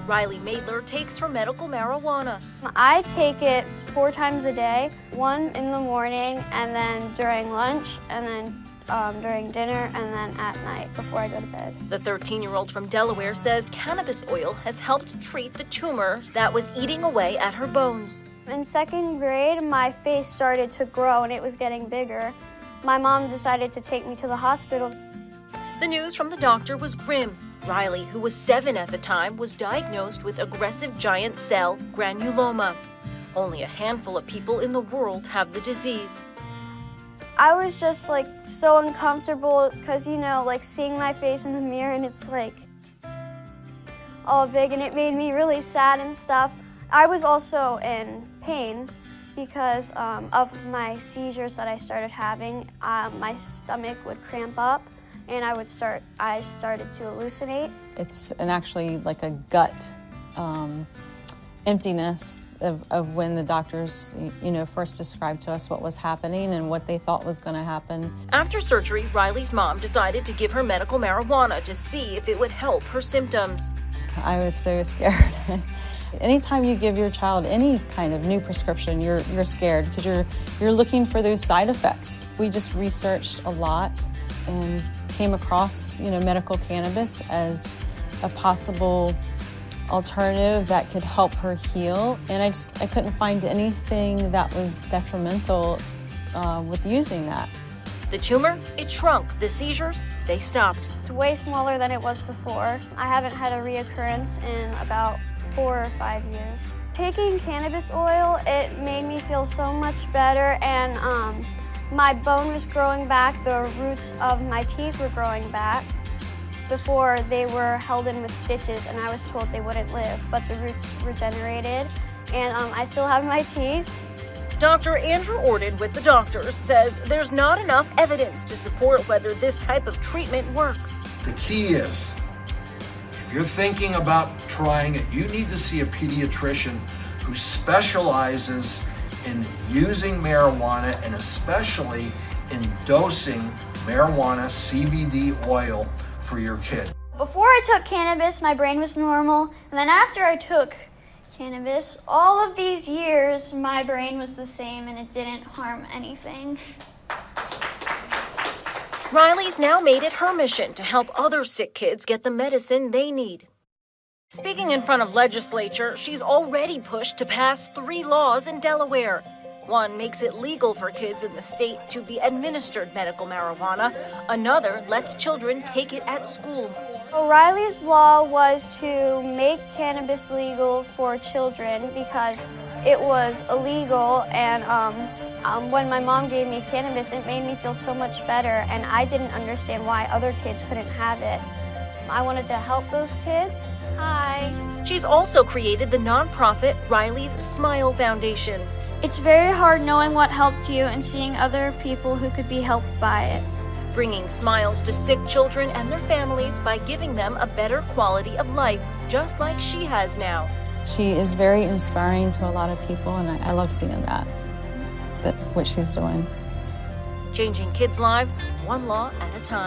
Rylie Maedler takes her medical marijuana. I take it 4 times a day, one in the morning, and then during lunch, and then during dinner, and then at night before I go to bed. The 13-year-old from Delaware says cannabis oil has helped treat the tumor that was eating away at her bones. In 2nd grade, my face started to grow and it was getting bigger. My mom decided to take me to the hospital. The news from the doctor was grim. Rylie, who was 7 at the time, was diagnosed with aggressive giant cell granuloma. Only a handful of people in the world have the disease. I was just so uncomfortable because, seeing my face in the mirror and it's all big, and it made me really sad and stuff. I was also in pain because of my seizures that I started having. My stomach would cramp up and I started to hallucinate. It's actually like a gut emptiness of when the doctors, first described to us what was happening and what they thought was going to happen. After surgery, Rylie's mom decided to give her medical marijuana to see if it would help her symptoms. I was so scared. Anytime you give your child any kind of new prescription, you're scared because you're looking for those side effects. We just researched a lot and came across, medical cannabis as a possible alternative that could help her heal, and I couldn't find anything that was detrimental with using that. The tumor, it shrunk. The seizures, they stopped. It's way smaller than it was before. I haven't had a reoccurrence in about 4 or 5 years. Taking cannabis oil, it made me feel so much better, and my bone was growing back. The roots of my teeth were growing back. Before, they were held in with stitches, and I was told they wouldn't live, but the roots regenerated, and I still have my teeth. Dr. Andrew Orden with the doctors says there's not enough evidence to support whether this type of treatment works. The key is, if you're thinking about trying it, you need to see a pediatrician who specializes in using marijuana and especially in dosing marijuana CBD oil for your kid. Before I took cannabis, my brain was normal, and then after I took cannabis, all of these years, my brain was the same and it didn't harm anything. Rylie's now made it her mission to help other sick kids get the medicine they need. Speaking in front of legislature, she's already pushed to pass 3 laws in Delaware. One makes it legal for kids in the state to be administered medical marijuana. Another lets children take it at school. O'Reilly's law was to make cannabis legal for children because it was illegal, and when my mom gave me cannabis, it made me feel so much better, and I didn't understand why other kids couldn't have it. I wanted to help those kids. Hi. She's also created the nonprofit Rylie's Smile Foundation. It's very hard knowing what helped you and seeing other people who could be helped by it. Bringing smiles to sick children and their families by giving them a better quality of life, just like she has now. She is very inspiring to a lot of people, and I love seeing that what she's doing. Changing kids' lives, one law at a time.